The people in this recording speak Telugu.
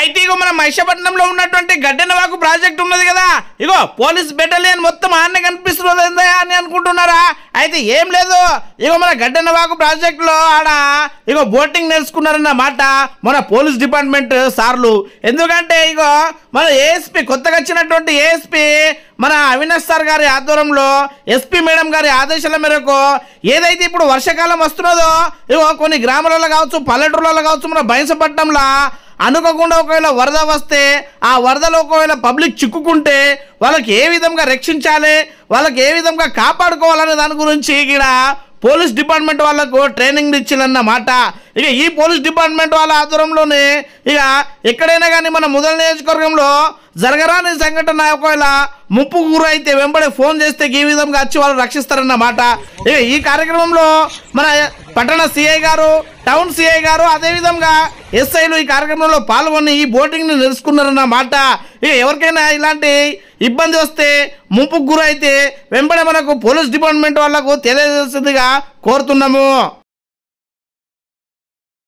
అయితే ఇగో మన మహిషపట్నంలో ఉన్నటువంటి గడ్డెనవాకు ప్రాజెక్ట్ ఉన్నది కదా, ఇగో పోలీస్ బెటాలియన్ మొత్తం ఆడనే కనిపిస్తున్నది అని అనుకుంటున్నారా? అయితే ఏం లేదు, ఇగో మన గడ్డెనవాకు ప్రాజెక్టులో ఆడ ఇగో బోటింగ్ నేర్చుకున్నారన్నమాట మన పోలీస్ డిపార్ట్మెంట్ సార్లు. ఎందుకంటే ఇగో మన ఏఎస్పీ కొత్తగా వచ్చినటువంటి ఏఎస్పీ మన అవినాష్ సార్ గారి ఆధ్వర్యంలో ఎస్పీ మేడం గారి ఆదేశాల మేరకు ఏదైతే ఇప్పుడు వర్షాకాలం వస్తున్నదో ఇగో కొన్ని గ్రామాలలో కావచ్చు పల్లెటూర్లలో కావచ్చు మన బైంసపట్నంలో అనుకోకుండా ఒకవేళ వరద వస్తే ఆ వరదలో ఒకవేళ పబ్లిక్ చిక్కుకుంటే వాళ్ళకి ఏ విధంగా రక్షించాలి, వాళ్ళకి ఏ విధంగా కాపాడుకోవాలనే దాని గురించి ఇక్కడ పోలీస్ డిపార్ట్మెంట్ వాళ్ళకు ట్రైనింగ్ ఇచ్చిందన్నమాట. ఇక ఈ పోలీస్ డిపార్ట్మెంట్ వాళ్ళ ఆధ్వర్యంలోనే ఇక ఎక్కడైనా కానీ మన ముదల్ నియోజకవర్గంలో జరగరాని సంఘటన ఒకవేళ ముప్పు గురైతే వెంబడే ఫోన్ చేస్తే ఈ విధంగా వచ్చి వాళ్ళు రక్షిస్తారన్నమాట. ఇక ఈ కార్యక్రమంలో మన పట్టణ సిఐ గారు, టౌన్ సిఐ గారు, అదేవిధంగా ఎస్ఐలు ఈ కార్యక్రమంలో పాల్గొని ఈ బోటింగ్ని నిలుచుకున్నారన్నమాట. ఇక ఎవరికైనా ఇలాంటి ఇబ్బంది వస్తే ముంపుకు గురైతే వెంబడే మనకు పోలీస్ డిపార్ట్మెంట్ వాళ్ళకు తెలియజేస్తుందిగా కోరుతున్నాము.